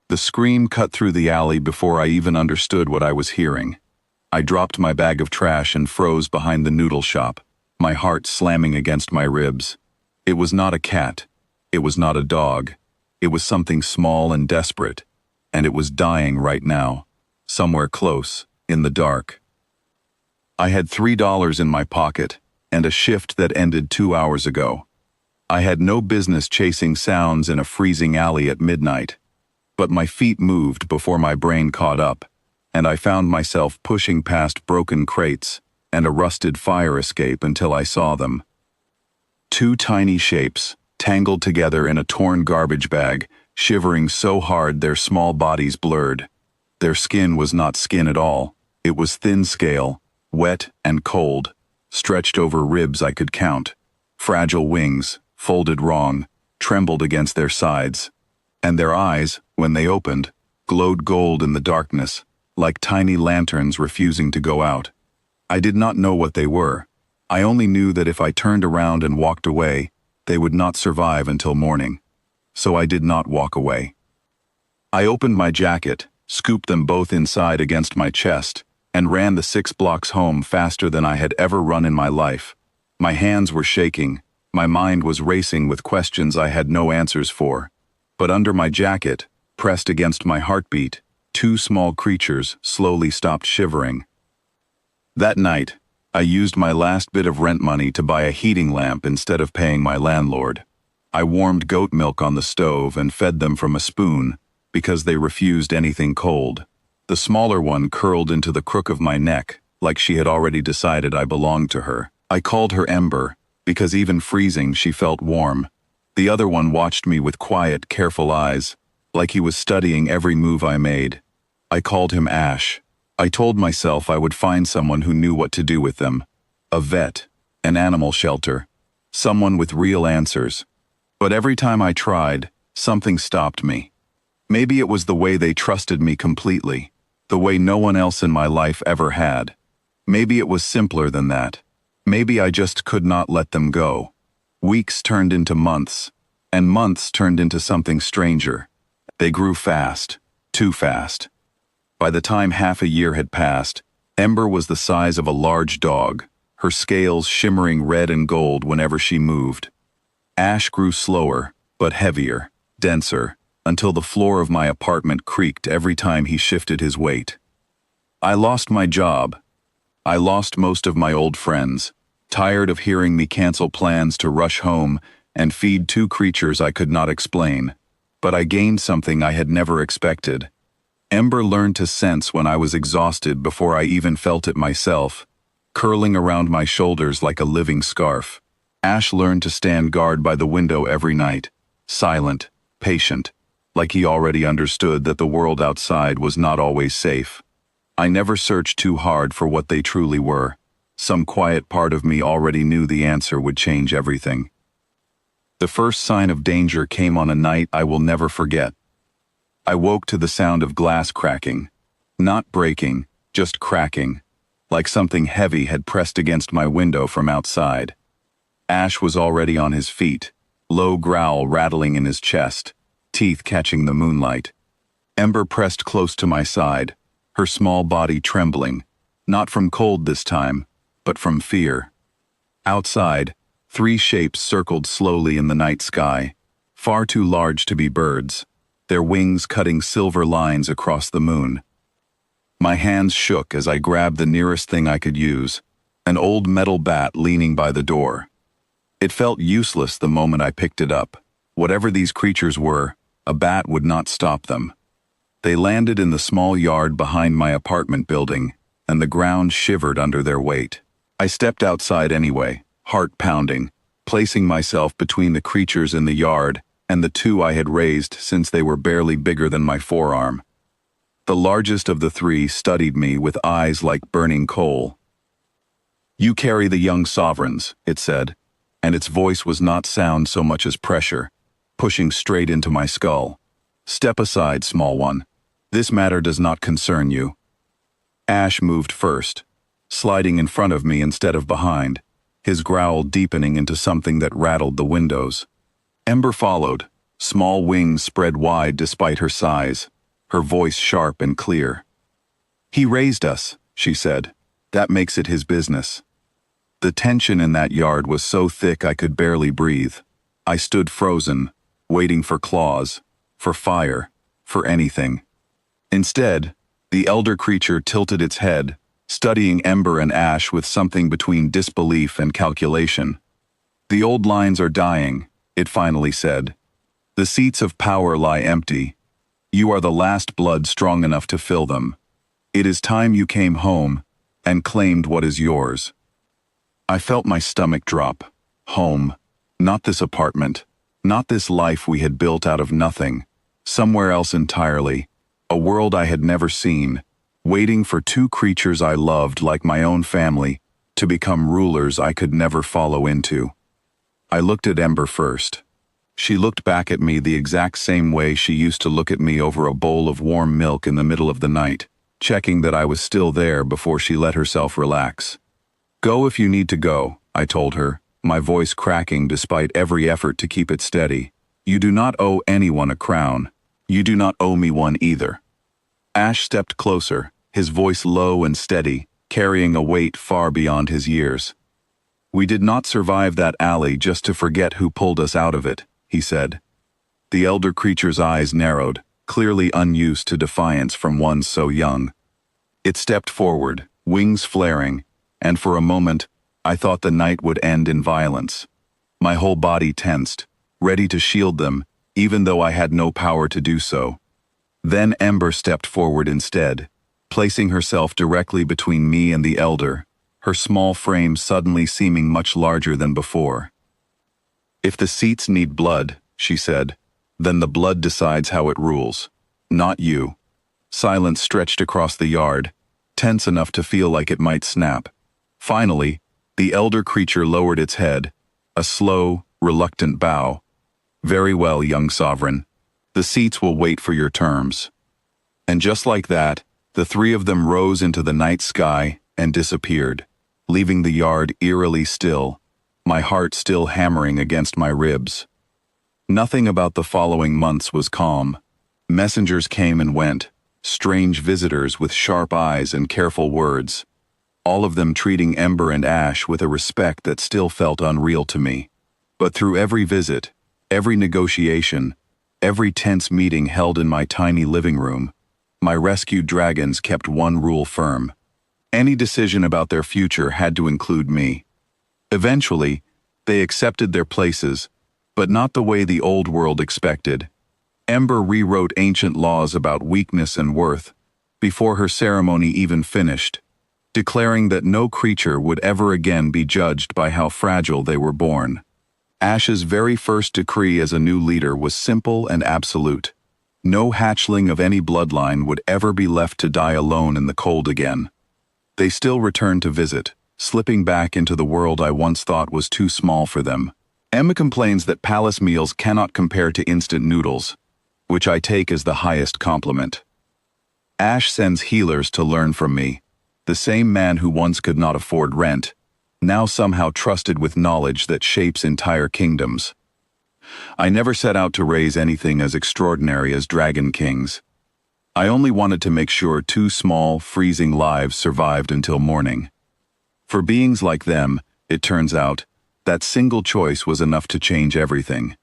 The scream cut through the alley before I even understood what I was hearing. I dropped my bag of trash and froze behind the noodle shop, my heart slamming against my ribs. It was not a cat. It was not a dog. It was something small and desperate, and it was dying right now, somewhere close, in the dark. I had $3 in my pocket, and a shift that ended 2 hours ago. I had no business chasing sounds in a freezing alley at midnight. But my feet moved before my brain caught up, and I found myself pushing past broken crates and a rusted fire escape until I saw them. Two tiny shapes, tangled together in a torn garbage bag, shivering so hard their small bodies blurred. Their skin was not skin at all. It was thin scale, wet and cold, stretched over ribs I could count. Fragile wings, folded wrong, trembled against their sides. And their eyes, when they opened, glowed gold in the darkness, like tiny lanterns refusing to go out. I did not know what they were. I only knew that if I turned around and walked away, they would not survive until morning. So I did not walk away. I opened my jacket, scooped them both inside against my chest, and ran the 6 blocks home faster than I had ever run in my life. My hands were shaking, my mind was racing with questions I had no answers for. But under my jacket, pressed against my heartbeat, 2 small creatures slowly stopped shivering. That night, I used my last bit of rent money to buy a heating lamp instead of paying my landlord. I warmed goat milk on the stove and fed them from a spoon, because they refused anything cold. The smaller one curled into the crook of my neck, like she had already decided I belonged to her. I called her Ember, because even freezing she felt warm. The other one watched me with quiet, careful eyes, like he was studying every move I made. I called him Ash. I told myself I would find someone who knew what to do with them. A vet, an animal shelter, someone with real answers. But every time I tried, something stopped me. Maybe it was the way they trusted me completely, the way no one else in my life ever had. Maybe it was simpler than that. Maybe I just could not let them go. Weeks turned into months, and months turned into something stranger. They grew fast, too fast. By the time half a year had passed, Ember was the size of a large dog, her scales shimmering red and gold whenever she moved. Ash grew slower, but heavier, denser, until the floor of my apartment creaked every time he shifted his weight. I lost my job. I lost most of my old friends, tired of hearing me cancel plans to rush home and feed 2 creatures I could not explain. But I gained something I had never expected. Ember learned to sense when I was exhausted before I even felt it myself, curling around my shoulders like a living scarf. Ash learned to stand guard by the window every night, silent, patient, like he already understood that the world outside was not always safe. I never searched too hard for what they truly were. Some quiet part of me already knew the answer would change everything. The first sign of danger came on a night I will never forget. I woke to the sound of glass cracking. Not breaking, just cracking, like something heavy had pressed against my window from outside. Ash was already on his feet, low growl rattling in his chest, teeth catching the moonlight. Ember pressed close to my side, her small body trembling, not from cold this time, but from fear. Outside, 3 shapes circled slowly in the night sky, far too large to be birds, their wings cutting silver lines across the moon. My hands shook as I grabbed the nearest thing I could use, an old metal bat leaning by the door. It felt useless the moment I picked it up. Whatever these creatures were, a bat would not stop them. They landed in the small yard behind my apartment building, and the ground shivered under their weight. I stepped outside anyway, heart pounding, placing myself between the creatures in the yard and the 2 I had raised since they were barely bigger than my forearm. The largest of the 3 studied me with eyes like burning coal. "You carry the young sovereigns," it said, and its voice was not sound so much as pressure, pushing straight into my skull. "Step aside, small one. This matter does not concern you." Ash moved first, sliding in front of me instead of behind, his growl deepening into something that rattled the windows. Ember followed, small wings spread wide despite her size, her voice sharp and clear. "He raised us," she said. "That makes it his business." The tension in that yard was so thick I could barely breathe. I stood frozen, waiting for claws, for fire, for anything. Instead, the elder creature tilted its head, studying Ember and Ash with something between disbelief and calculation. "The old lines are dying," it finally said. "The seats of power lie empty. You are the last blood strong enough to fill them. It is time you came home and claimed what is yours." I felt my stomach drop. Home. Not this apartment. Not this life we had built out of nothing. Somewhere else entirely. A world I had never seen. Waiting for two creatures I loved like my own family to become rulers I could never follow into. I looked at Ember first. She looked back at me the exact same way she used to look at me over a bowl of warm milk in the middle of the night, checking that I was still there before she let herself relax. "Go if you need to go," I told her, my voice cracking despite every effort to keep it steady. "You do not owe anyone a crown. You do not owe me one either." Ash stepped closer, his voice low and steady, carrying a weight far beyond his years. "We did not survive that alley just to forget who pulled us out of it," he said. The elder creature's eyes narrowed, clearly unused to defiance from one so young. It stepped forward, wings flaring, and for a moment, I thought the night would end in violence. My whole body tensed, ready to shield them, even though I had no power to do so. Then Ember stepped forward instead, placing herself directly between me and the elder, her small frame suddenly seeming much larger than before. "If the seats need blood," she said, "then the blood decides how it rules. Not you." Silence stretched across the yard, tense enough to feel like it might snap. Finally, the elder creature lowered its head, a slow, reluctant bow. "Very well, young sovereign. The seats will wait for your terms." And just like that, the three of them rose into the night sky and disappeared, leaving the yard eerily still, my heart still hammering against my ribs. Nothing about the following months was calm. Messengers came and went, strange visitors with sharp eyes and careful words, all of them treating Ember and Ash with a respect that still felt unreal to me. But through every visit, every negotiation, every tense meeting held in my tiny living room, my rescued dragons kept one rule firm. Any decision about their future had to include me. Eventually, they accepted their places, but not the way the old world expected. Ember rewrote ancient laws about weakness and worth before her ceremony even finished, declaring that no creature would ever again be judged by how fragile they were born. Ash's very first decree as a new leader was simple and absolute. No hatchling of any bloodline would ever be left to die alone in the cold again. They still returned to visit, slipping back into the world I once thought was too small for them. Emma complains that palace meals cannot compare to instant noodles, which I take as the highest compliment. Ash sends healers to learn from me. The same man who once could not afford rent, now somehow trusted with knowledge that shapes entire kingdoms. I never set out to raise anything as extraordinary as dragon kings. I only wanted to make sure two small, freezing lives survived until morning. For beings like them, it turns out, that single choice was enough to change everything.